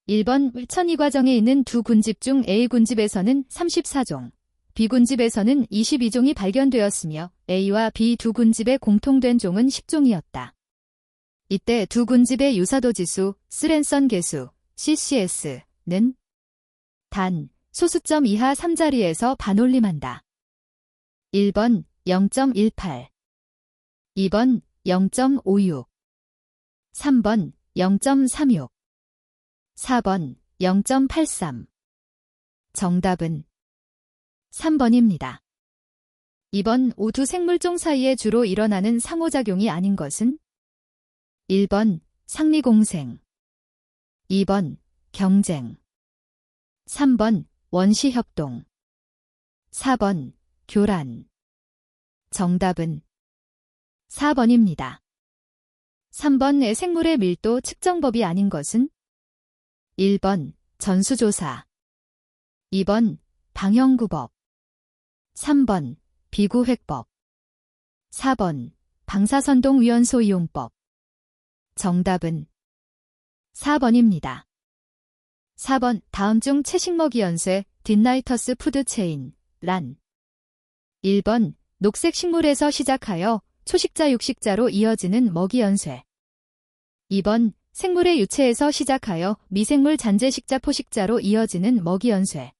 1번 천이 과정에 있는 두 군집 중 A군집에서는 34종, B군집에서는 22종이 발견되었으며 A와 B 두 군집의 공통된 종은 10종이었다. 이때 두 군집의 유사도 지수, 스랜선 계수, CCS는 단, 소수점 이하 3자리에서 반올림한다. 1번 0.18, 2번 0.56, 3번 0.36, 4번 0.83. 정답은 3번입니다. 2번 오두 생물종 사이에 주로 일어나는 상호작용이 아닌 것은 1번 상리공생, 2번 경쟁, 3번 원시협동, 4번 교란. 정답은 4번입니다. 3번 생물의 밀도 측정법이 아닌 것은 1번 전수조사, 2번 방형구법, 3번 비구획법, 4번 방사선동위원소 이용법. 정답은 4번입니다. 4번 다음 중 채식먹이 연쇄, 딘나이터스 푸드체인, 란. 1번 녹색 식물에서 시작하여 초식자 육식자로 이어지는 먹이 연쇄. 2번 생물의 유체에서 시작하여 미생물 잔재식자 포식자로 이어지는 먹이 연쇄.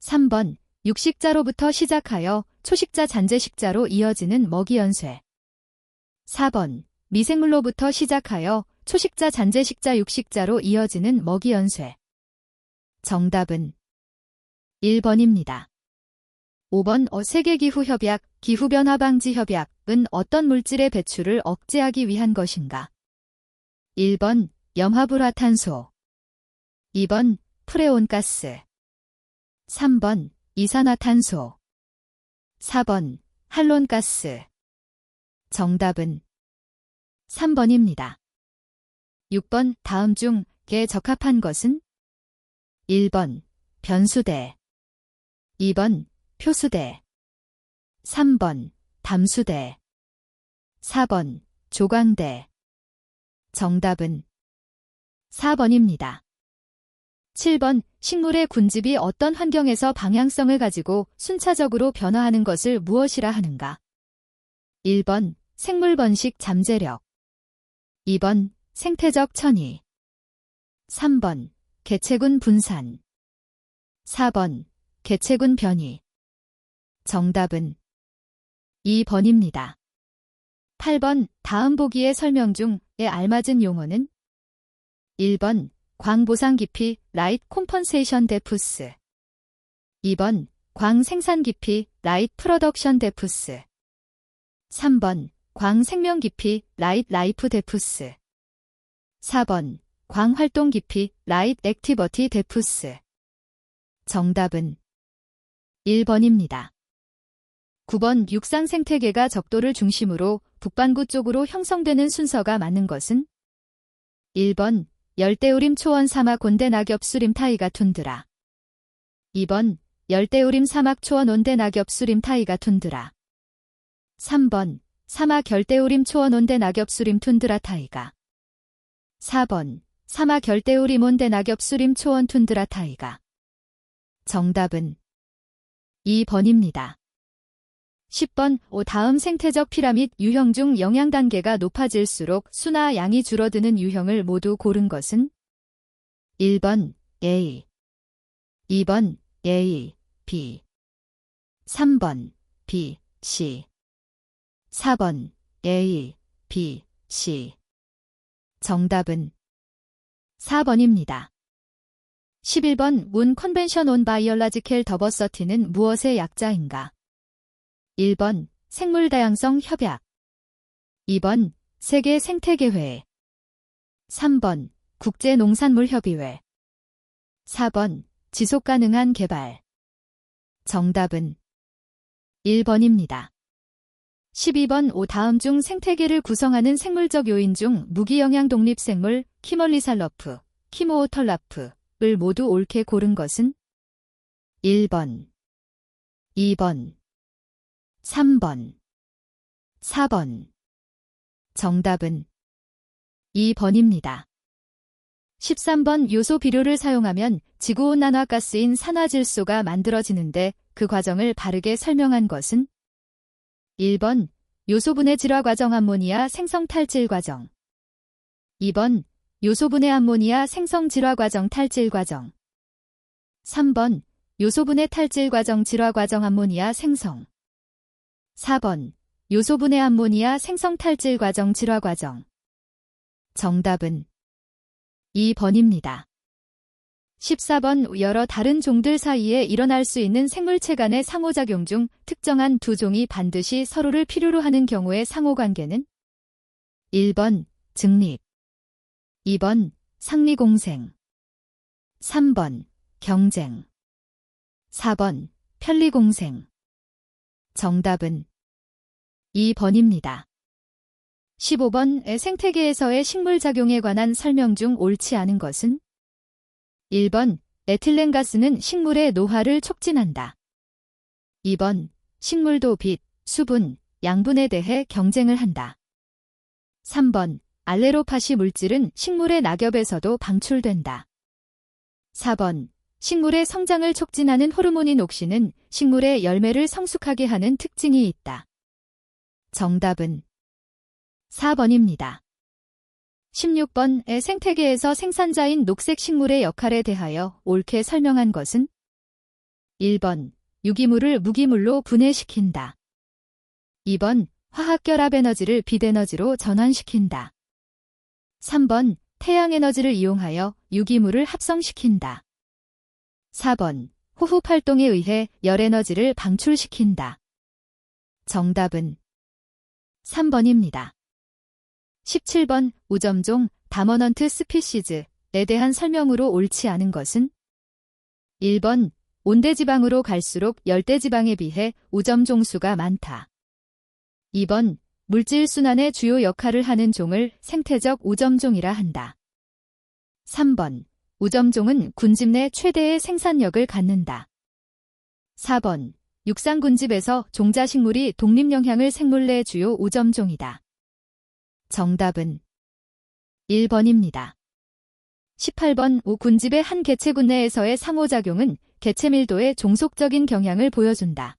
3번 육식자로부터 시작하여 초식자 잔재식자로 이어지는 먹이 연쇄. 4번 미생물로부터 시작하여 초식자 잔재식자 육식자로 이어지는 먹이 연쇄. 정답은 1번입니다. 5번 세계기후협약, 기후변화방지협약은 어떤 물질의 배출을 억제하기 위한 것인가? 1번 염화불화탄소, 2번 프레온가스, 3번 이산화탄소, 4번 할론가스. 정답은 3번입니다. 6번 다음 중에 적합한 것은 1번 변수대, 2번 표수대, 3번 담수대, 4번 조광대. 정답은 4번입니다. 7번 식물의 군집이 어떤 환경에서 방향성을 가지고 순차적으로 변화하는 것을 무엇이라 하는가? 1번 생물 번식 잠재력, 2번 생태적 천위, 3번 개체군 분산, 4번 개체군 변이. 정답은 2번입니다. 8번 다음 보기의 설명 중에 알맞은 용어는 1번 광보상 깊이 라이트 콤펀세이션 데프스, 2번 광 생산 깊이 라이트 프로덕션 데프스, 3번 광 생명 깊이 라이트 라이프 데프스, 4번 광 활동 깊이 라이트 액티버티 데프스. 정답은 1번입니다. 9번 육상 생태계가 적도를 중심으로 북반구 쪽으로 형성되는 순서가 맞는 것은 1번 열대우림 초원 사막 온대 낙엽 수림 타이가 툰드라, 2번 열대우림 사막 초원 온대 낙엽 수림 타이가 툰드라, 3번 사막 열대우림 초원 온대 낙엽 수림 툰드라 타이가, 4번 사막 열대우림 온대 낙엽 수림 초원 툰드라 타이가. 정답은 2번입니다. 10번 다음 생태적 피라밋 유형 중 영양 단계가 높아질수록 수나 양이 줄어드는 유형을 모두 고른 것은 1번 A, 2번 A, B, 3번 B, C, 4번 A, B, C. 정답은 4번입니다. 11번 문 컨벤션 온 바이올라지컬 더버서티는 무엇의 약자인가? 1번 생물 다양성 협약, 2번 세계 생태계회의, 3번 국제농산물협의회, 4번 지속가능한 개발. 정답은 1번입니다. 12번 다음 중 생태계를 구성하는 생물적 요인 중 무기영양 독립생물 키멀리살러프, 키모오털라프를 모두 옳게 고른 것은 1번, 2번, 3번, 4번. 정답은 2번입니다. 13번 요소 비료를 사용하면 지구온난화가스인 산화질소가 만들어지는데 그 과정을 바르게 설명한 것은? 1번 요소분해 질화 과정 암모니아 생성 탈질 과정. 2번 요소분해 암모니아 생성 질화 과정 탈질 과정. 3번 요소분해 탈질 과정 질화 과정 암모니아 생성. 4번 요소분해 암모니아 생성 탈질 과정 질화 과정. 정답은 2번입니다. 14번 여러 다른 종들 사이에 일어날 수 있는 생물체 간의 상호작용 중 특정한 두 종이 반드시 서로를 필요로 하는 경우의 상호관계는? 1번 증립, 2번 상리공생, 3번 경쟁, 4번 편리공생. 정답은 2번입니다. 15번 생태계에서의 식물작용에 관한 설명 중 옳지 않은 것은? 1번 에틸렌가스는 식물의 노화를 촉진한다. 2번 식물도 빛, 수분, 양분에 대해 경쟁을 한다. 3번 알레로파시 물질은 식물의 낙엽에서도 방출된다. 4번 식물의 성장을 촉진하는 호르몬인 옥신은 식물의 열매를 성숙하게 하는 특징이 있다. 정답은 4번입니다. 16번 생태계에서 생산자인 녹색 식물의 역할에 대하여 옳게 설명한 것은? 1번 유기물을 무기물로 분해시킨다. 2번 화학결합 에너지를 빛에너지로 전환시킨다. 3번 태양에너지를 이용하여 유기물을 합성시킨다. 4번 호흡 활동에 의해 열에너지를 방출시킨다. 정답은 3번입니다. 17번 우점종 다머넌트 스피시즈에 대한 설명으로 옳지 않은 것은? 1번 온대지방으로 갈수록 열대지방에 비해 우점종 수가 많다. 2번 물질 순환의 주요 역할을 하는 종을 생태적 우점종이라 한다. 3번 우점종은 군집 내 최대의 생산력을 갖는다. 4번 육상군집에서 종자식물이 독립영향을 생물 내 주요 우점종이다. 정답은 1번입니다. 18번 군집의 한 개체군 내에서의 상호작용은 개체 밀도에 종속적인 경향을 보여준다.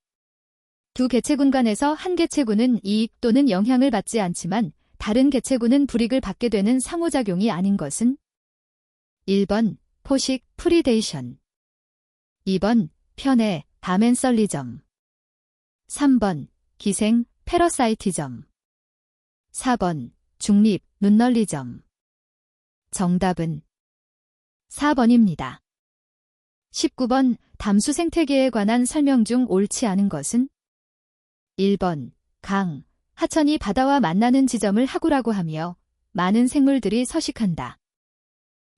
두 개체군 간에서 한 개체군은 이익 또는 영향을 받지 않지만 다른 개체군은 불이익을 받게 되는 상호작용이 아닌 것은? 1번 포식, 프리데이션. 2번 편애, 다멘설리점. 3번 기생, 패러사이티점. 4번 중립, 눈널리점. 정답은 4번입니다. 19번 담수 생태계에 관한 설명 중 옳지 않은 것은? 1번 강, 하천이 바다와 만나는 지점을 하구라고 하며 많은 생물들이 서식한다.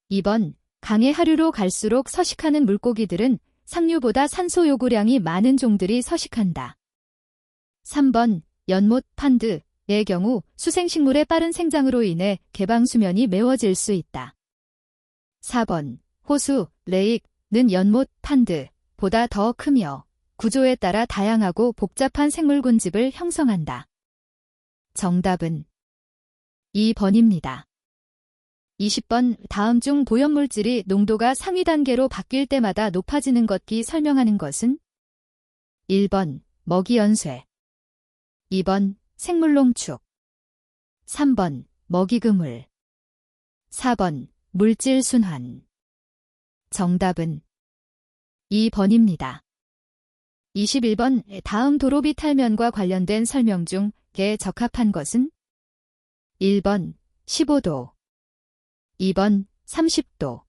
2번 강의 하류로 갈수록 서식하는 물고기들은 상류보다 산소 요구량이 많은 종들이 서식한다. 3번 연못, 판드의 경우 수생식물의 빠른 생장으로 인해 개방 수면이 메워질 수 있다. 4번 호수, 레익는 연못, 판드보다 더 크며 구조에 따라 다양하고 복잡한 생물군집을 형성한다. 정답은 2번입니다. 20번 다음 중 오염물질이 농도가 상위 단계로 바뀔 때마다 높아지는 것기 설명하는 것은? 1번 먹이연쇄, 2번 생물농축, 3번 먹이그물, 4번 물질순환. 정답은 2번입니다. 21번 다음 도로비 탈면과 관련된 설명 중에 적합한 것은? 1번 15도, 2번 30도,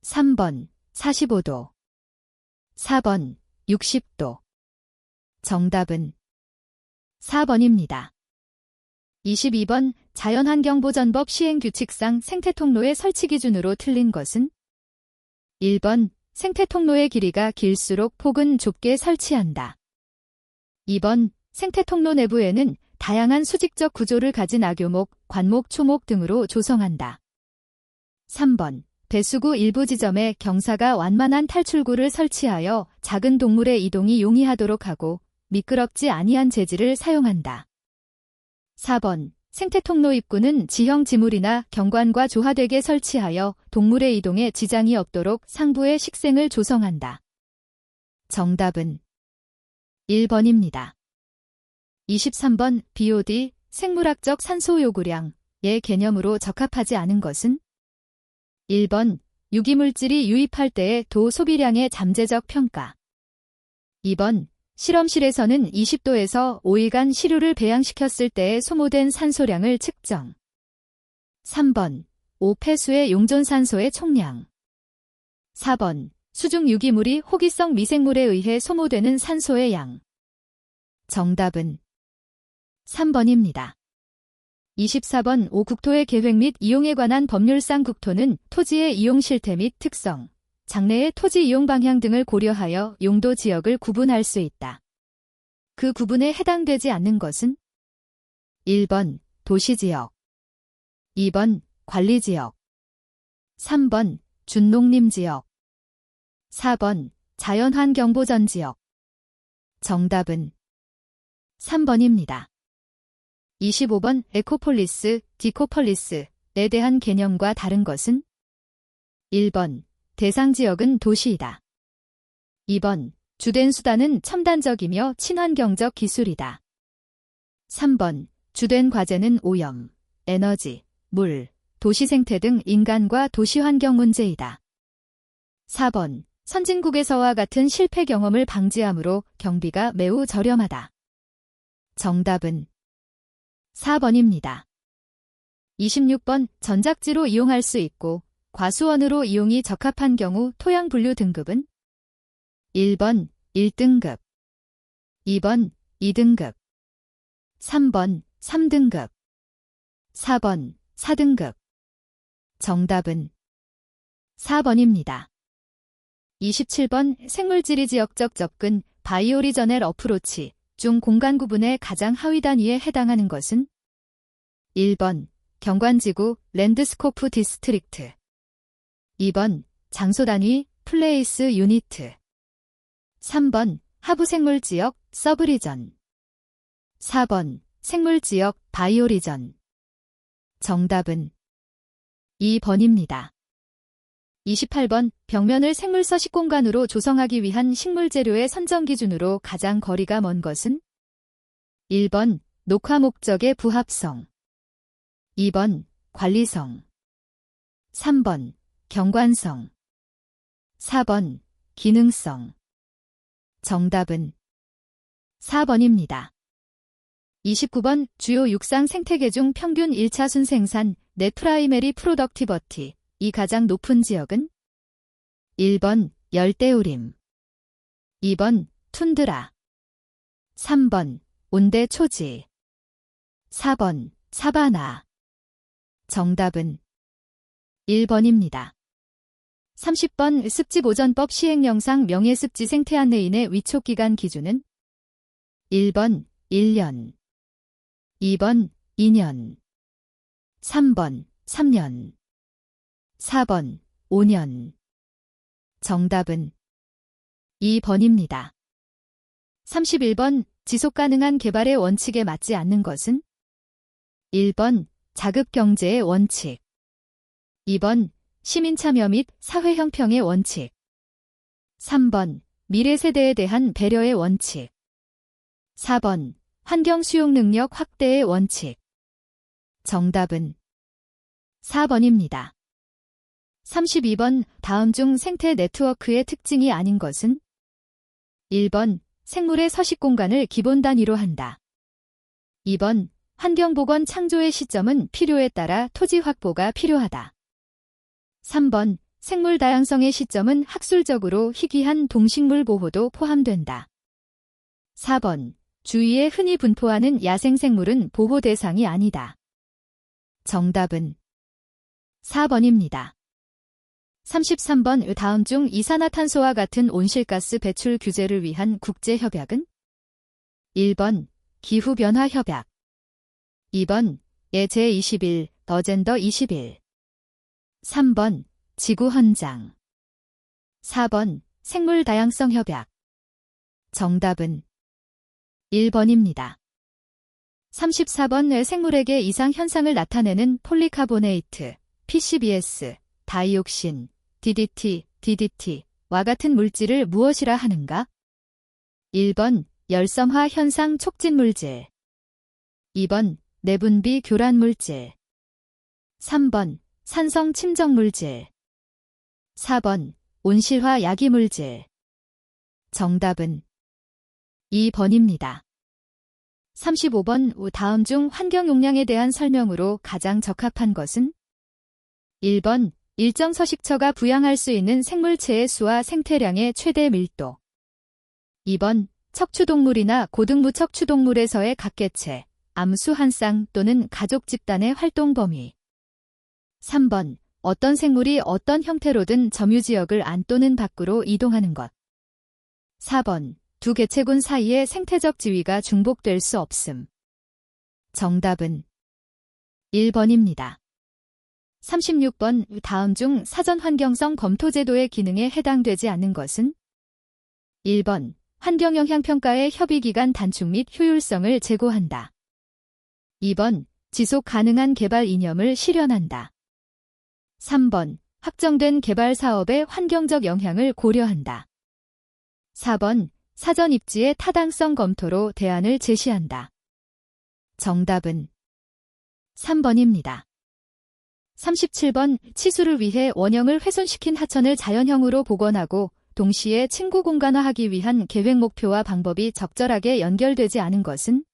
3번 45도, 4번 60도. 정답은 4번입니다. 22번 자연환경보전법 시행규칙상 생태통로의 설치 기준으로 틀린 것은? 1번 생태통로의 길이가 길수록 폭은 좁게 설치한다. 2번 생태통로 내부에는 다양한 수직적 구조를 가진 악교목, 관목, 초목 등으로 조성한다. 3번 배수구 일부 지점에 경사가 완만한 탈출구를 설치하여 작은 동물의 이동이 용이하도록 하고 미끄럽지 아니한 재질을 사용한다. 4번 생태 통로 입구는 지형 지물이나 경관과 조화되게 설치하여 동물의 이동에 지장이 없도록 상부의 식생을 조성한다. 정답은 1번입니다. 23번 BOD 생물학적 산소 요구량의 개념으로 적합하지 않은 것은 1번 유기물질이 유입할 때의 도 소비량의 잠재적 평가 2번 실험실에서는 20도에서 5일간 시료를 배양시켰을 때에 소모된 산소량을 측정 3번 폐수의 용존산소의 총량 4번 수중 유기물이 호기성 미생물에 의해 소모되는 산소의 양 정답은 3번입니다. 24번 국토의 계획 및 이용에 관한 법률상 국토는 토지의 이용 실태 및 특성, 장래의 토지 이용 방향 등을 고려하여 용도 지역을 구분할 수 있다. 그 구분에 해당되지 않는 것은 1번 도시지역 2번 관리지역 3번 준농림지역 4번 자연환경보전지역 정답은 3번입니다. 25번 에코폴리스, 디코폴리스에 대한 개념과 다른 것은 1번 대상지역은 도시이다. 2번 주된 수단은 첨단적이며 친환경적 기술이다. 3번 주된 과제는 오염, 에너지, 물, 도시 생태 등 인간과 도시 환경 문제이다. 4번 선진국에서와 같은 실패 경험을 방지하므로 경비가 매우 저렴하다. 정답은 4번입니다. 26번 전작지로 이용할 수 있고 과수원으로 이용이 적합한 경우 토양 분류 등급은 1번 1등급 2번 2등급 3번 3등급 4번 4등급 정답은 4번입니다. 27번 생물지리 지역적 접근 바이오리저넬 어프로치 중 공간 구분의 가장 하위 단위에 해당하는 것은 1번 경관지구 랜드스코프 디스트릭트 2번 장소 단위 플레이스 유니트 3번 하부생물지역 서브리전 4번 생물지역 바이오리전 정답은 2번입니다. 28번 벽면을 생물 서식 공간으로 조성하기 위한 식물 재료의 선정 기준으로 가장 거리가 먼 것은 1번 녹화 목적의 부합성 2번 관리성 3번 경관성 4번 기능성 정답은 4번입니다. 29번 주요 육상 생태계 중 평균 1차순 생산 넷 프라이머리 프로덕티버티 이 가장 높은 지역은 1번 열대우림 2번 툰드라 3번 온대 초지 4번 사바나 정답은 1번입니다. 30번 습지보전법 시행령상 명예습지 생태 안내인의 위촉기간 기준은 1번 1년 2번 2년 3번 3년 4번 5년 정답은 2번입니다. 31번 지속가능한 개발의 원칙에 맞지 않는 것은 1번 자급경제의 원칙 2번 시민참여 및 사회형평의 원칙 3번 미래세대에 대한 배려의 원칙 4번 환경수용능력 확대의 원칙 정답은 4번입니다. 32번 다음 중 생태 네트워크의 특징이 아닌 것은 1번 생물의 서식 공간을 기본 단위로 한다. 2번 환경보건 창조의 시점은 필요에 따라 토지 확보가 필요하다. 3번 생물 다양성의 시점은 학술적으로 희귀한 동식물 보호도 포함된다. 4번 주위에 흔히 분포하는 야생생물은 보호 대상이 아니다. 정답은 4번입니다. 33번 다음 중 이산화탄소와 같은 온실가스 배출 규제를 위한 국제협약은 1번 기후변화협약 2번 제21 어젠더 21 3번 지구헌장 4번 생물다양성협약 정답은 1번입니다. 34번 생물에게 이상 현상을 나타내는 폴리카보네이트, PCBS, 다이옥신, DDT와 같은 물질을 무엇이라 하는가? 1번 열섬화 현상 촉진 물질, 2번 내분비 교란 물질, 3번 산성 침정 물질, 4번 온실화 야기 물질. 정답은 2번입니다. 35번 다음 중 환경 용량에 대한 설명으로 가장 적합한 것은? 1번 일정 서식처가 부양할 수 있는 생물체의 수와 생태량의 최대 밀도. 2번 척추동물이나 고등부 척추동물에서의 각개체, 암수 한 쌍 또는 가족 집단의 활동 범위. 3번 어떤 생물이 어떤 형태로든 점유지역을 안 또는 밖으로 이동하는 것. 4번 두 개체군 사이의 생태적 지위가 중복될 수 없음. 정답은 1번입니다. 36번 다음 중 사전 환경성 검토 제도의 기능에 해당되지 않는 것은? 1번 환경영향평가의 협의기간 단축 및 효율성을 제고한다. 2번 지속 가능한 개발 이념을 실현한다. 3번 확정된 개발 사업의 환경적 영향을 고려한다. 4번 사전 입지의 타당성 검토로 대안을 제시한다. 정답은 3번입니다. 37번 치수를 위해 원형을 훼손시킨 하천을 자연형으로 복원하고 동시에 층고 공간화하기 위한 계획 목표와 방법이 적절하게 연결되지 않은 것은?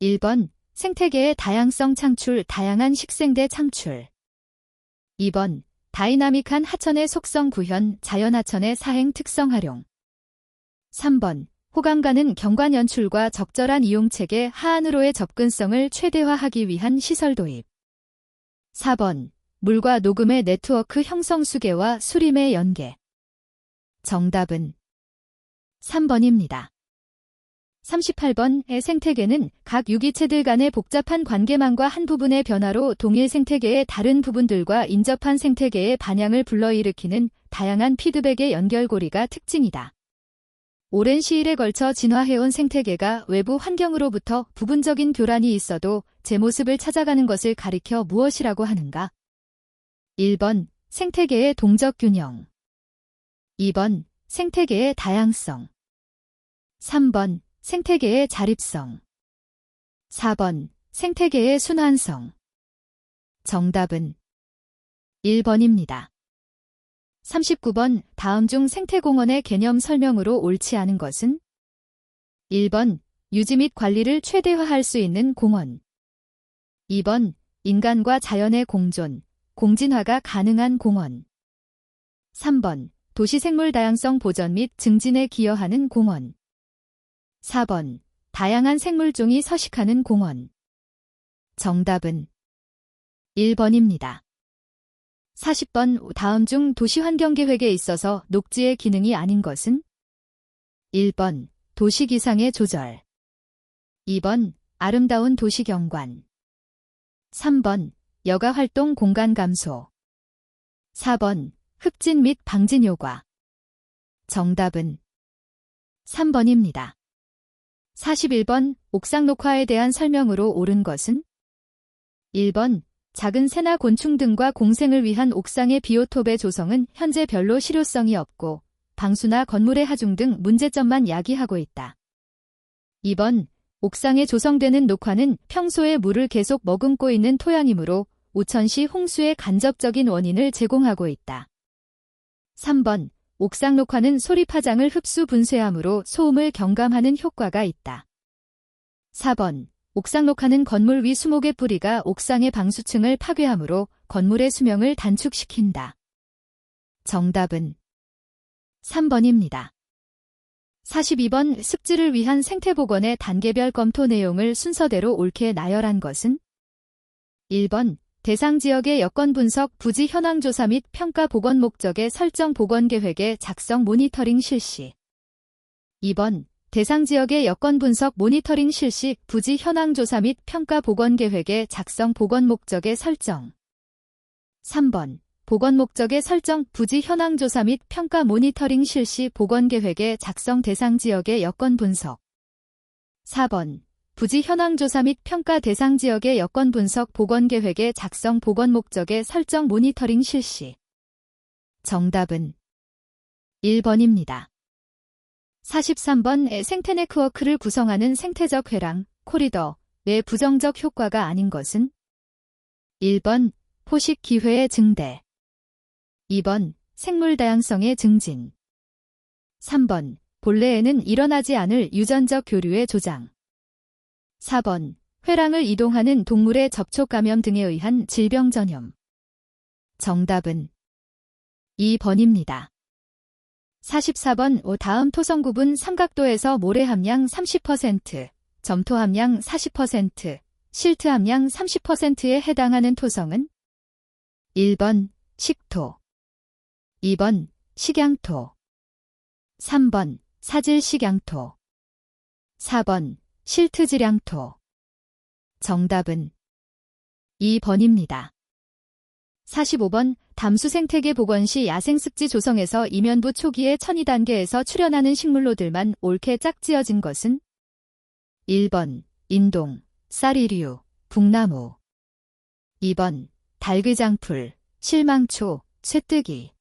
1번 생태계의 다양성 창출, 다양한 식생대 창출. 2번 다이나믹한 하천의 속성 구현, 자연하천의 사행 특성 활용. 3번 호감가는 경관 연출과 적절한 이용체계 하안으로의 접근성을 최대화하기 위한 시설 도입. 4번 물과 녹음의 네트워크 형성 수계와 수림의 연계. 정답은 3번입니다. 38번의 생태계는 각 유기체들 간의 복잡한 관계망과 한 부분의 변화로 동일 생태계의 다른 부분들과 인접한 생태계의 반향을 불러일으키는 다양한 피드백의 연결고리가 특징이다. 오랜 시일에 걸쳐 진화해온 생태계가 외부 환경으로부터 부분적인 교란이 있어도 제 모습을 찾아가는 것을 가리켜 무엇이라고 하는가? 1번 생태계의 동적 균형, 2번 생태계의 다양성, 3번 생태계의 자립성, 4번 생태계의 순환성. 정답은 1번입니다. 39번 다음 중 생태공원의 개념 설명으로 옳지 않은 것은? 1번 유지 및 관리를 최대화할 수 있는 공원, 2번 인간과 자연의 공존, 공진화가 가능한 공원, 3번 도시생물 다양성 보전 및 증진에 기여하는 공원, 4번 다양한 생물종이 서식하는 공원. 정답은 1번입니다. 40번 다음 중 도시환경계획에 있어서 녹지의 기능이 아닌 것은? 1번 도시기상의 조절, 2번 아름다운 도시경관, 3번 여가활동 공간 감소, 4번 흡진 및 방진 효과. 정답은 3번입니다. 41번 옥상 녹화에 대한 설명으로 옳은 것은? 1번 작은 새나 곤충 등과 공생을 위한 옥상의 비오톱의 조성은 현재 별로 실효성이 없고 방수나 건물의 하중 등 문제점만 야기하고 있다. 2번 옥상에 조성되는 녹화는 평소에 물을 계속 머금고 있는 토양이므로 오천시 홍수의 간접적인 원인을 제공하고 있다. 3번 옥상 녹화는 소리 파장을 흡수 분쇄하므로 소음을 경감하는 효과가 있다. 4번 옥상 녹화는 건물 위 수목의 뿌리가 옥상의 방수층을 파괴하므로 건물의 수명을 단축시킨다. 정답은 3번입니다. 42번 습지를 위한 생태복원의 단계별 검토 내용을 순서대로 옳게 나열한 것은? 1번 대상 지역의 여건 분석, 부지 현황 조사 및 평가 복원 목적의 설정 복원 계획의 작성 모니터링 실시. 2번 대상 지역의 여건 분석 모니터링 실시, 부지 현황 조사 및 평가 복원 계획의 작성 복원 목적의 설정. 3번 복원 목적의 설정, 부지 현황 조사 및 평가 모니터링 실시 복원 계획의 작성 대상 지역의 여건 분석. 4번 부지 현황 조사 및 평가 대상 지역의 여건 분석 보건계획의 작성 보건 목적의 설정 모니터링 실시. 정답은 1번입니다. 43번 생태 네트워크를 구성하는 생태적 회랑, 코리더의 부정적 효과가 아닌 것은? 1번 포식 기회의 증대, 2번 생물 다양성의 증진, 3번 본래에는 일어나지 않을 유전적 교류의 조장, 4번 회랑을 이동하는 동물의 접촉 감염 등에 의한 질병 전염. 정답은 2번입니다. 44번 다음 토성 구분 삼각도에서 모래 함량 30%, 점토 함량 40%, 실트 함량 30%에 해당하는 토성은? 1번 식토, 2번 식양토, 3번 사질식양토, 4번 실트질양토. 정답은 2번입니다. 45번 담수 생태계 복원 시 야생습지 조성에서 이면부 초기의 천이 단계에서 출현하는 식물로들만 옳게 짝지어진 것은? 1번 인동, 쌀이류, 북나무, 2번 달귀장풀, 실망초, 쇠뜨기,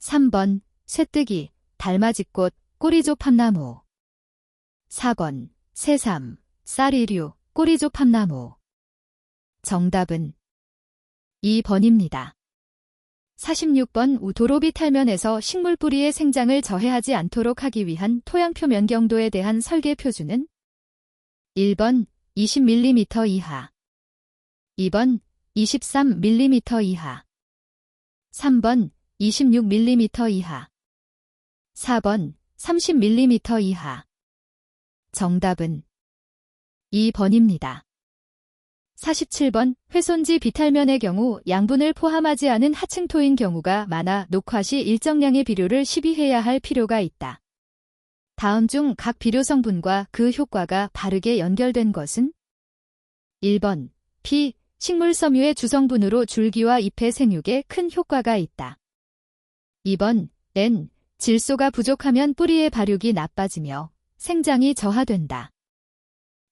3번 쇠뜨기, 달맞이꽃, 꼬리조팝나무, 4번 새삼, 쌀이류, 꼬리조팝나무. 정답은 2번입니다. 46번 도로비 탈면에서 식물 뿌리의 생장을 저해하지 않도록 하기 위한 토양표 면경도에 대한 설계 표준은? 1번 20mm 이하, 2번 23mm 이하, 3번 26mm 이하, 4번 30mm 이하. 정답은 2번입니다. 47번 훼손지 비탈면의 경우 양분을 포함하지 않은 하층토인 경우가 많아 녹화 시 일정량의 비료를 시비해야 할 필요가 있다. 다음 중 각 비료 성분과 그 효과가 바르게 연결된 것은? 1번 피, 식물 섬유의 주성분으로 줄기와 잎의 생육에 큰 효과가 있다. 2번 N, 질소가 부족하면 뿌리의 발육이 나빠지며 생장이 저하된다.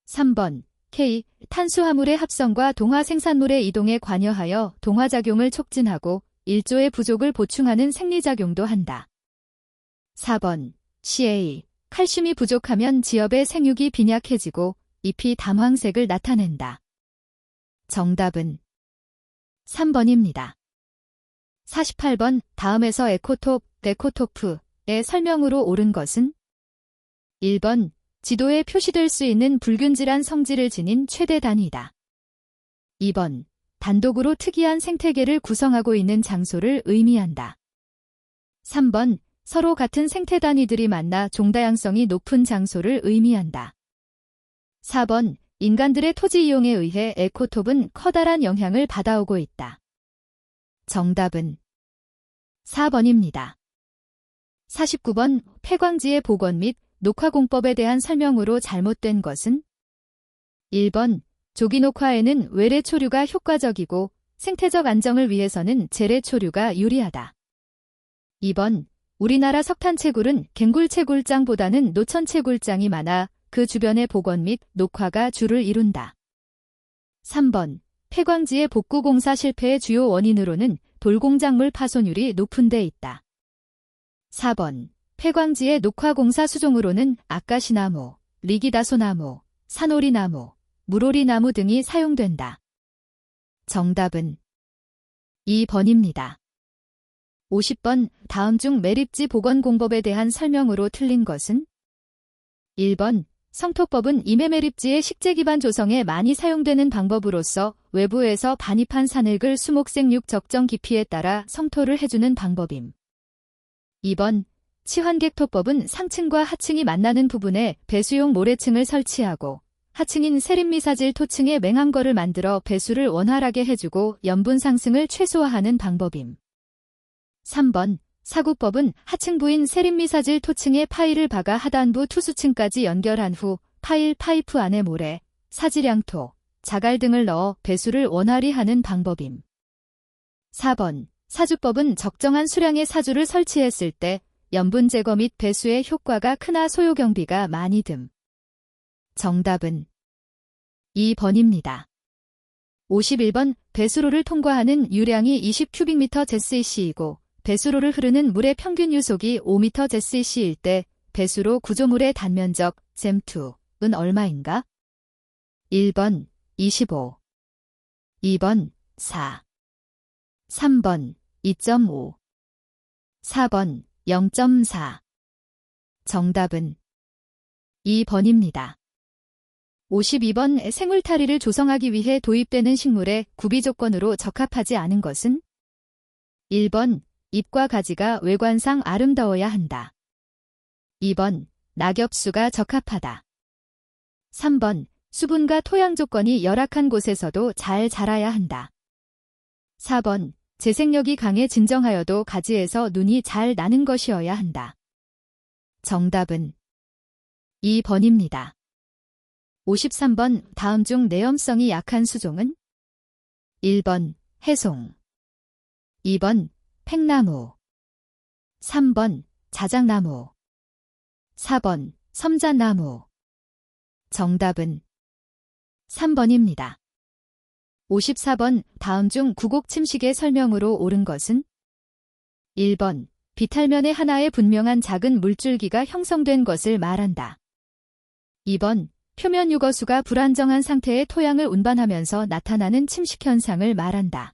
3번 K, 탄수화물의 합성과 동화 생산물의 이동에 관여하여 동화작용을 촉진하고 일조의 부족을 보충하는 생리작용도 한다. 4번 CA, 칼슘이 부족하면 지엽의 생육이 빈약해지고 잎이 담황색을 나타낸다. 정답은 3번입니다. 48번 다음에서 에코톱, 데코토프의 설명으로 옳은 것은? 1번 지도에 표시될 수 있는 불균질한 성질을 지닌 최대 단위다. 2번 단독으로 특이한 생태계를 구성하고 있는 장소를 의미한다. 3번 서로 같은 생태 단위들이 만나 종다양성이 높은 장소를 의미한다. 4번 인간들의 토지 이용에 의해 에코톱은 커다란 영향을 받아오고 있다. 정답은 4번입니다. 49번 폐광지의 복원 및 녹화공법에 대한 설명으로 잘못된 것은? 1번 조기 녹화에는 외래 초류가 효과적이고 생태적 안정을 위해서는 재래 초류가 유리하다. 2번 우리나라 석탄채굴은 갱굴채굴장보다는 노천채굴장이 많아 그 주변의 복원 및 녹화가 주를 이룬다. 3번 폐광지의 복구공사 실패의 주요 원인으로는 돌공작물 파손율이 높은 데 있다. 4번 폐광지의 녹화공사 수종으로는 아까시나무, 리기다소나무, 산오리나무, 물오리나무 등이 사용된다. 정답은 2번입니다. 50번 다음 중 매립지 복원공법에 대한 설명으로 틀린 것은? 1번 성토법은 임해매립지의 식재 기반 조성에 많이 사용되는 방법으로서 외부에서 반입한 산흙을 수목생육 적정 깊이에 따라 성토를 해주는 방법임. 2번 치환객토법은 상층과 하층이 만나는 부분에 배수용 모래층을 설치하고 하층인 세림미사질 토층에 맹항거를 만들어 배수를 원활하게 해주고 염분 상승을 최소화하는 방법임. 3번 사구법은 하층부인 세림미사질 토층에 파일을 박아 하단부 투수층까지 연결한 후 파일 파이프 안에 모래, 사질양토, 자갈 등을 넣어 배수를 원활히 하는 방법임. 4번 사주법은 적정한 수량의 사주를 설치했을 때 염분 제거 및 배수의 효과가 크나 소요 경비가 많이 듦. 정답은 2번입니다. 51번 배수로를 통과하는 유량이 20큐빅미터/cc이고 배수로를 흐르는 물의 평균 유속이 5m/cc일 때 배수로 구조물의 단면적 잼2은 얼마인가? 1번 25, 2번 4, 3번 2.5, 4번 0.4. 정답은 2번입니다. 52번 생울타리를 조성하기 위해 도입되는 식물의 구비 조건으로 적합하지 않은 것은? 1번 잎과 가지가 외관상 아름다워야 한다. 2번 낙엽수가 적합하다. 3번 수분과 토양 조건이 열악한 곳에서도 잘 자라야 한다. 4번 재생력이 강해 진정하여도 가지에서 눈이 잘 나는 것이어야 한다. 정답은 2번입니다. 53번 다음 중 내염성이 약한 수종은? 1번 해송, 2번 팽나무, 3번 자작나무, 4번 섬잣나무. 정답은 3번입니다. 54번 다음 중 구곡 침식의 설명으로 옳은 것은? 1번 비탈면의 하나에 분명한 작은 물줄기가 형성된 것을 말한다. 2번 표면 유거수가 불안정한 상태의 토양을 운반하면서 나타나는 침식 현상을 말한다.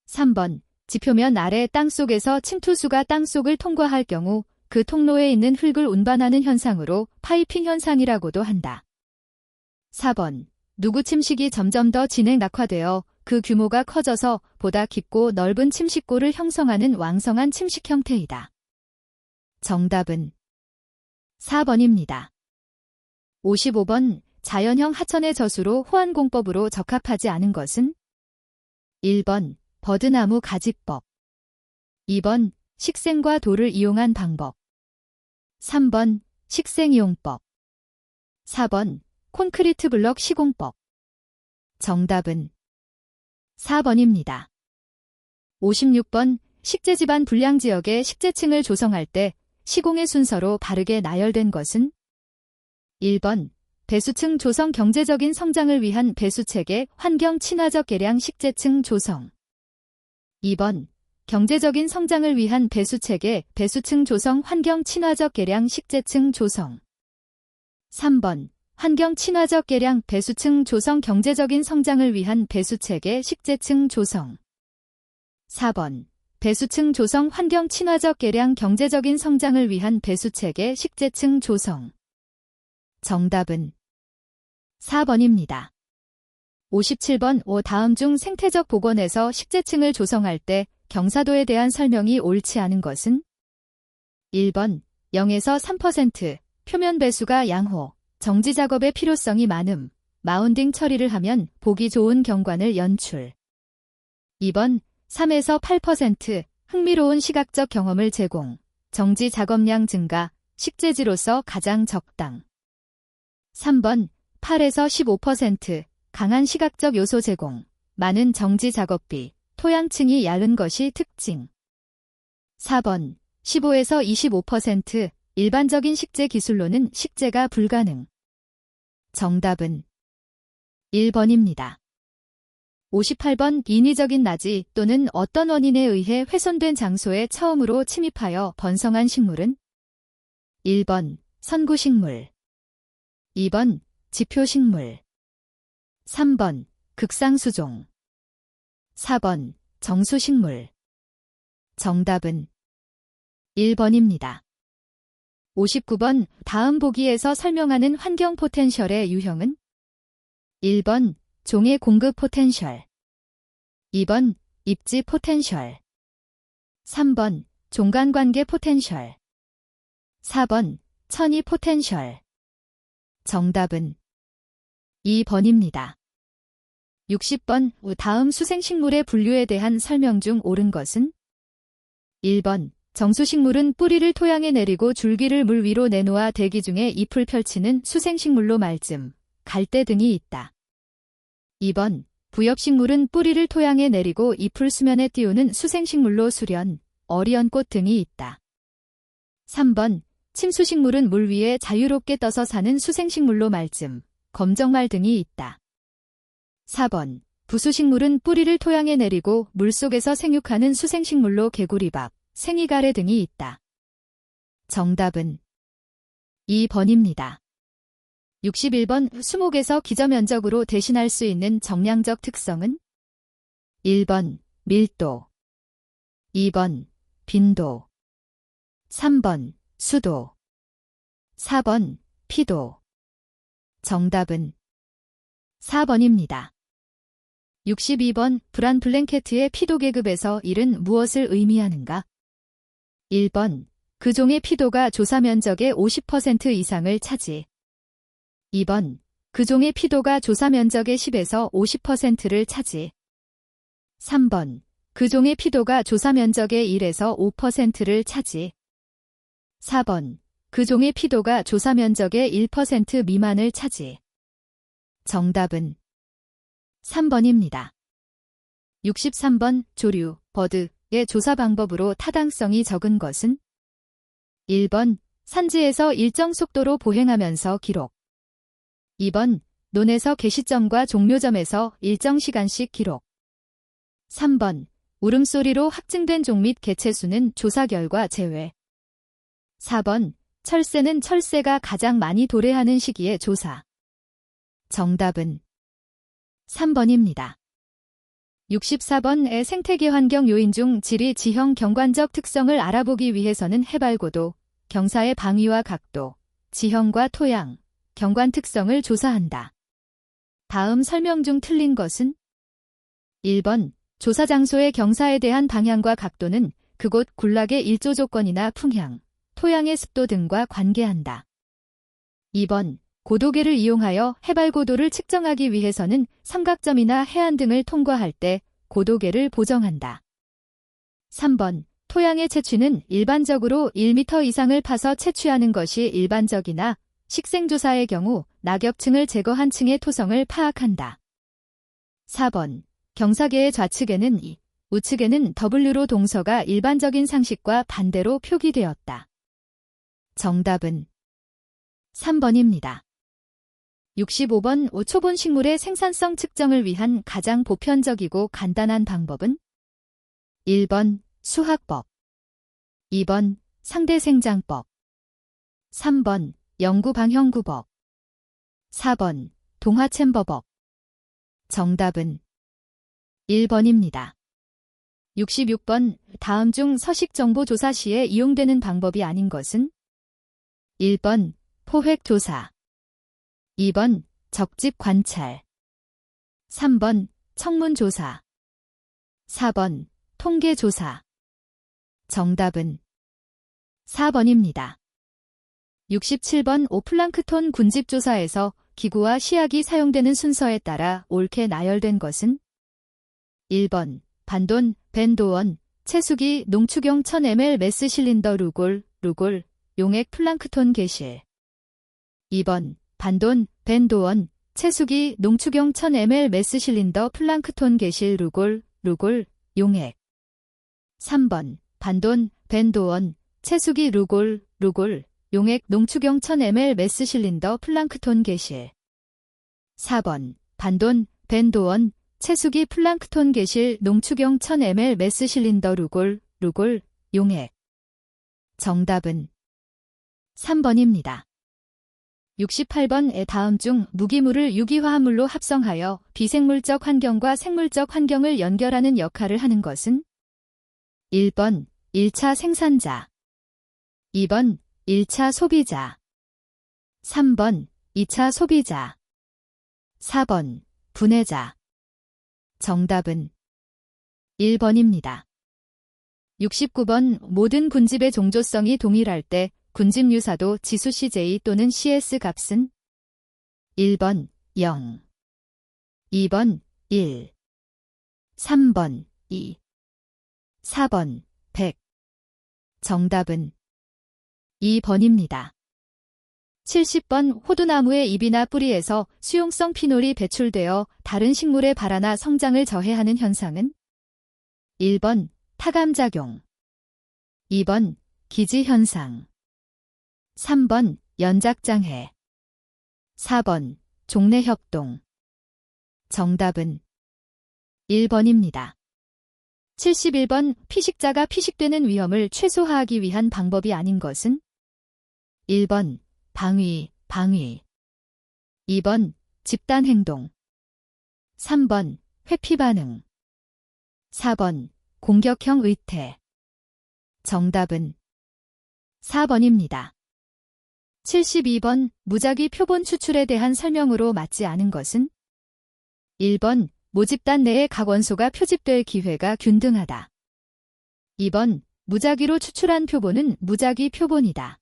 3번 지표면 아래 땅속에서 침투수가 땅속을 통과할 경우 그 통로에 있는 흙을 운반하는 현상으로 파이핑 현상이라고도 한다. 4번 누구 침식이 점점 더 진행 낙화되어 그 규모가 커져서 보다 깊고 넓은 침식골을 형성하는 왕성한 침식 형태이다. 정답은 4번입니다. 55번 자연형 하천의 저수로 호안공법으로 적합하지 않은 것은? 1번 버드나무 가지법, 2번 식생과 돌을 이용한 방법, 3번 식생이용법, 4번 콘크리트 블럭 시공법. 정답은 4번입니다. 56번 식재지반 불량 지역의 식재층을 조성할 때 시공의 순서로 바르게 나열된 것은? 1번 배수층 조성 경제적인 성장을 위한 배수체계 환경 친화적 개량 식재층 조성, 2번 경제적인 성장을 위한 배수체계 배수층 조성 환경 친화적 개량 식재층 조성, 3번 환경 친화적 개량 배수층 조성 경제적인 성장을 위한 배수체계 식재층 조성, 4번 배수층 조성 환경 친화적 개량 경제적인 성장을 위한 배수체계 식재층 조성. 정답은 4번입니다. 57번 다음 중 생태적 복원에서 식재층을 조성할 때 경사도에 대한 설명이 옳지 않은 것은? 1번 0에서 3% 표면 배수가 양호, 정지 작업의 필요성이 많음, 마운딩 처리를 하면 보기 좋은 경관을 연출. 2번 3에서 8% 흥미로운 시각적 경험을 제공, 정지 작업량 증가, 식재지로서 가장 적당. 3번 8에서 15% 강한 시각적 요소 제공, 많은 정지 작업비, 토양층이 얇은 것이 특징. 4번 15에서 25% 일반적인 식재 기술로는 식재가 불가능. 정답은 1번입니다. 58번 인위적인 나지 또는 어떤 원인에 의해 훼손된 장소에 처음으로 침입하여 번성한 식물은? 1번 선구식물, 2번 지표식물, 3번 극상수종, 4번 정수식물. 정답은 1번입니다. 59번 다음 보기에서 설명하는 환경 포텐셜의 유형은? 1번 종의 공급 포텐셜, 2번 입지 포텐셜, 3번 종간관계 포텐셜, 4번 천이 포텐셜. 정답은 2번입니다. 60번 다음 수생식물의 분류에 대한 설명 중 옳은 것은? 1번 정수식물은 뿌리를 토양에 내리고 줄기를 물 위로 내놓아 대기 중에 잎을 펼치는 수생식물로 말즘, 갈대 등이 있다. 2번 부엽식물은 뿌리를 토양에 내리고 잎을 수면에 띄우는 수생식물로 수련, 어리연꽃 등이 있다. 3번 침수식물은 물 위에 자유롭게 떠서 사는 수생식물로 말즘, 검정말 등이 있다. 4번. 부수식물은 뿌리를 토양에 내리고 물속에서 생육하는 수생식물로 개구리밥, 생이가래 등이 있다. 정답은 2번입니다. 61번. 수목에서 기저면적으로 대신할 수 있는 정량적 특성은? 1번. 밀도 2번. 빈도 3번. 수도 4번. 피도 정답은 4번입니다. 62번. 브란 블랭케트의 피도 계급에서 1은 무엇을 의미하는가? 1번. 그 종의 피도가 조사 면적의 50% 이상을 차지. 2번. 그 종의 피도가 조사 면적의 10에서 50%를 차지. 3번. 그 종의 피도가 조사 면적의 1에서 5%를 차지. 4번. 그 종의 피도가 조사 면적의 1% 미만을 차지. 정답은 3번입니다. 63번. 조류, 버드의 조사 방법으로 타당성이 적은 것은? 1번. 산지에서 일정 속도로 보행하면서 기록. 2번. 논에서 개시점과 종묘점에서 일정 시간씩 기록. 3번. 울음소리로 확증된 종 및 개체수는 조사 결과 제외. 4번. 철새는 철새가 가장 많이 도래하는 시기의 조사. 정답은 3번입니다. 64번의 생태계 환경 요인 중 지리 지형 경관적 특성을 알아보기 위해서는 해발고도, 경사의 방위와 각도, 지형과 토양, 경관 특성을 조사한다. 다음 설명 중 틀린 것은? 1번. 조사 장소의 경사에 대한 방향과 각도는 그곳 군락의 일조 조건이나 풍향, 토양의 습도 등과 관계한다. 2번. 고도계를 이용하여 해발 고도를 측정하기 위해서는 삼각점이나 해안 등을 통과할 때 고도계를 보정한다. 3번. 토양의 채취는 일반적으로 1m 이상을 파서 채취하는 것이 일반적이나 식생조사의 경우 낙엽층을 제거한 층의 토성을 파악한다. 4번. 경사계의 좌측에는 E, 우측에는 W로 동서가 일반적인 상식과 반대로 표기되었다. 정답은 3번입니다. 65번. 초본 식물의 생산성 측정을 위한 가장 보편적이고 간단한 방법은? 1번. 수학법 2번. 상대생장법 3번. 영구방형구법 4번. 동화챔버법 정답은 1번입니다. 66번. 다음 중 서식정보조사 시에 이용되는 방법이 아닌 것은? 1번. 포획조사 2번. 적집관찰 3번. 청문조사 4번. 통계조사 정답은 4번입니다. 67번. 오플랑크톤 군집조사에서 기구와 시약이 사용되는 순서에 따라 옳게 나열된 것은? 1번. 반돈, 벤도원, 채수기, 농축용 1000ml 메스 실린더 루골, 용액 플랑크톤 개실 2번. 반돈, 벤도원, 채수기, 농축용 1000ml 메스 실린더 플랑크톤 개실 루골, 용액 3번. 반돈, 벤도원, 채수기 루골, 용액 농축용 1000ml 메스 실린더 플랑크톤 개실 4번. 반돈, 벤도원, 채수기 플랑크톤 개실 농축용 1000ml 메스 실린더 루골, 용액 정답은 3번입니다. 68번의 다음 중 무기물을 유기화합물로 합성하여 비생물적 환경과 생물적 환경을 연결하는 역할을 하는 것은? 1번. 1차 생산자 2번. 1차 소비자 3번. 2차 소비자 4번. 분해자 정답은 1번입니다. 69번. 모든 군집의 종조성이 동일할 때 군집 유사도 지수 CJ 또는 CS 값은? 1번. 0 2번. 1 3번. 2 4번. 100 정답은 2번입니다. 70번. 호두나무의 잎이나 뿌리에서 수용성 피놀이 배출되어 다른 식물의 발화나 성장을 저해하는 현상은? 1번. 타감작용 2번. 기지현상 3번. 연작장애 4번. 종래협동. 정답은 1번입니다. 71번 피식자가 피식되는 위험을 최소화하기 위한 방법이 아닌 것은? 1번 방위. 2번 집단행동. 3번 회피반응. 4번 공격형 의태. 정답은 4번입니다. 72번 무작위 표본 추출에 대한 설명으로 맞지 않은 것은? 1번 모집단 내에 각 원소가 표집될 기회가 균등하다. 2번 무작위로 추출한 표본은 무작위 표본이다.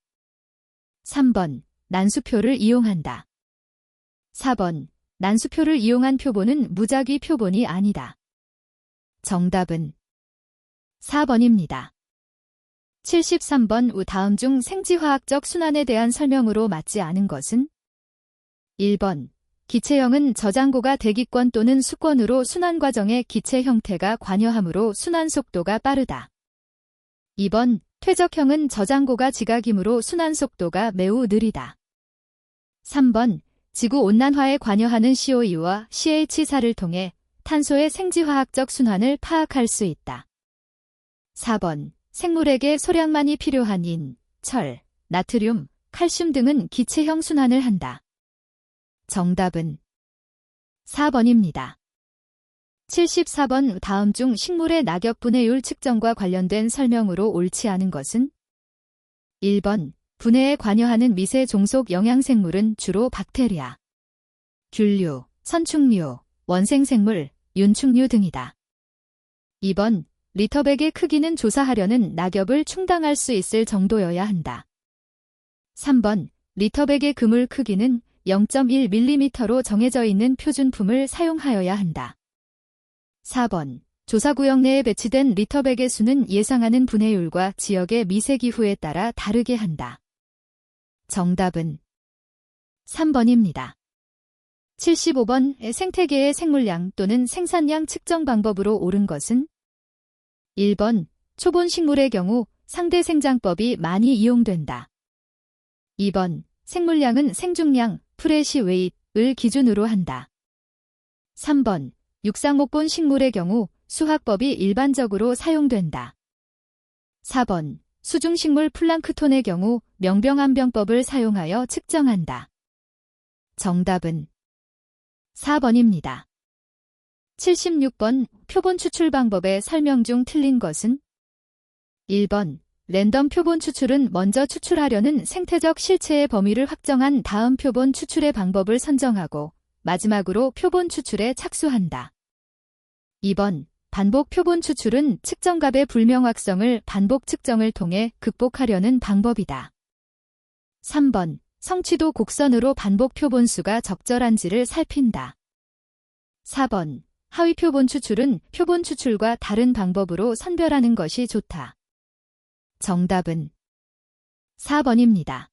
3번 난수표를 이용한다. 4번 난수표를 이용한 표본은 무작위 표본이 아니다. 정답은 4번입니다. 73번 다음 중 생지화학적 순환에 대한 설명으로 맞지 않은 것은? 1번 기체형은 저장고가 대기권 또는 수권으로 순환 과정에 기체 형태가 관여하므로 순환 속도가 빠르다. 2번 퇴적형은 저장고가 지각이므로 순환 속도가 매우 느리다. 3번 지구온난화에 관여하는 COE와 CH4를 통해 탄소의 생지화학적 순환을 파악할 수 있다. 4번 생물에게 소량만이 필요한 인, 철, 나트륨, 칼슘 등은 기체형 순환을 한다. 정답은 4번입니다. 74번 다음 중 식물의 낙엽 분해율 측정과 관련된 설명으로 옳지 않은 것은? 1번 분해에 관여하는 미세 종속 영양생물은 주로 박테리아, 균류, 선충류, 원생생물, 윤축류 등이다. 2번 리터백의 크기는 조사하려는 낙엽을 충당할 수 있을 정도여야 한다. 3번 리터백의 그물 크기는 0.1mm로 정해져 있는 표준품을 사용하여야 한다. 4번 조사구역 내에 배치된 리터백의 수는 예상하는 분해율과 지역의 미세기후에 따라 다르게 한다. 정답은 3번입니다. 75번 생태계의 생물량 또는 생산량 측정 방법으로 옳은 것은? 1번 초본 식물의 경우 상대 생장법이 많이 이용된다. 2번 생물량은 생중량, 프레시 웨이트를 기준으로 한다. 3번 육상목본 식물의 경우 수학법이 일반적으로 사용된다. 4번 수중식물 플랑크톤의 경우 명병한병법을 사용하여 측정한다. 정답은 4번입니다. 76번 표본 추출 방법의 설명 중 틀린 것은? 1번 랜덤 표본 추출은 먼저 추출하려는 생태적 실체의 범위를 확정한 다음 표본 추출의 방법을 선정하고 마지막으로 표본 추출에 착수한다. 2번 반복 표본 추출은 측정값의 불명확성을 반복 측정을 통해 극복하려는 방법이다. 3번 성취도 곡선으로 반복 표본 수가 적절한지를 살핀다. 4번 하위 표본 추출은 표본 추출과 다른 방법으로 선별하는 것이 좋다. 정답은 4번입니다.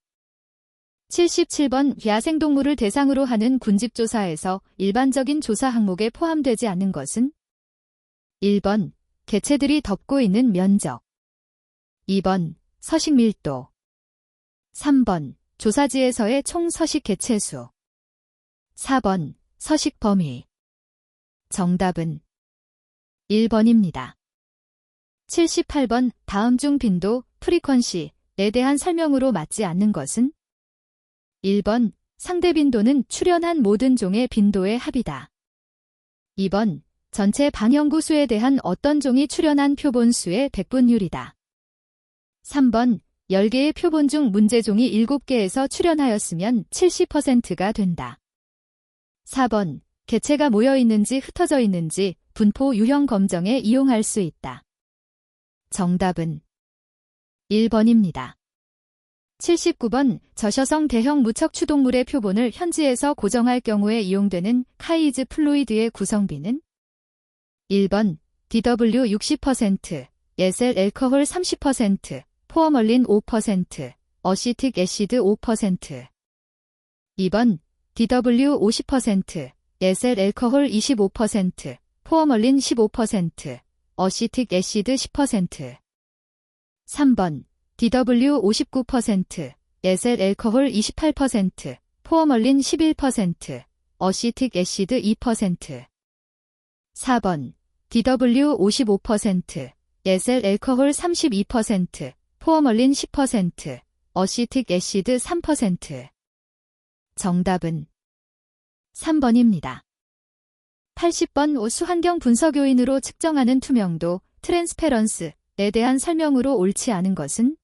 77번 야생동물을 대상으로 하는 군집조사에서 일반적인 조사 항목에 포함되지 않는 것은? 1번 개체들이 덮고 있는 면적. 2번 서식 밀도. 3번 조사지에서의 총 서식 개체수. 4번 서식 범위. 정답은 1번입니다. 78번 다음 중 빈도, 프리퀀시에 대한 설명으로 맞지 않는 것은? 1번 상대 빈도는 출현한 모든 종의 빈도의 합이다. 2번 전체 방형구 수에 대한 어떤 종이 출현한 표본수의 백분율이다. 3번 10개의 표본 중 문제종이 7개에서 출현하였으면 70%가 된다. 4번 개체가 모여 있는지 흩어져 있는지 분포 유형 검정에 이용할 수 있다. 정답은 1번입니다. 79번 저셔성 대형 무척 추동물의 표본을 현지에서 고정할 경우에 이용되는 카이즈 플루이드의 구성비는? 1번 DW 60%, 에셀 알코올 30%, 포어멀린 5%, 어시틱 애시드 5%. 2번 DW 50%, 에셀 알코올 25%, 포어멀린 15%, 어시틱 애시드 10%. 3번 DW 59%, 에셀 알코올 28%, 포어멀린 11%, 어시틱 애시드 2%. 4번 DW 55%, 에셀 알코올 32%, 포어멀린 10%, 어시틱 애시드 3%. 정답은 3번입니다. 80번 오수환경 분석요인으로 측정하는 투명도, 트랜스페런스에 대한 설명으로 옳지 않은 것은?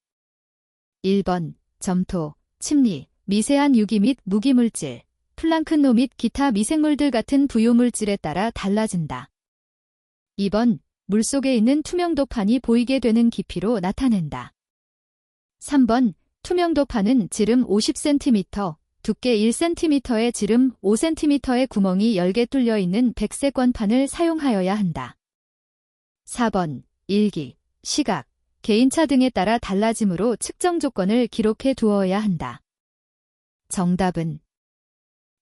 1번 점토, 침리, 미세한 유기 및 무기물질, 플랑크노 및 기타 미생물들 같은 부유물질에 따라 달라진다. 2번 물속에 있는 투명도판이 보이게 되는 깊이로 나타낸다. 3번 투명도판은 지름 50cm, 두께 1cm의 지름 5cm의 구멍이 10개 뚫려 있는 백색 권판을 사용하여야 한다. 4번 일기, 시각, 개인차 등에 따라 달라지므로 측정 조건을 기록해 두어야 한다. 정답은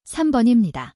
3번입니다.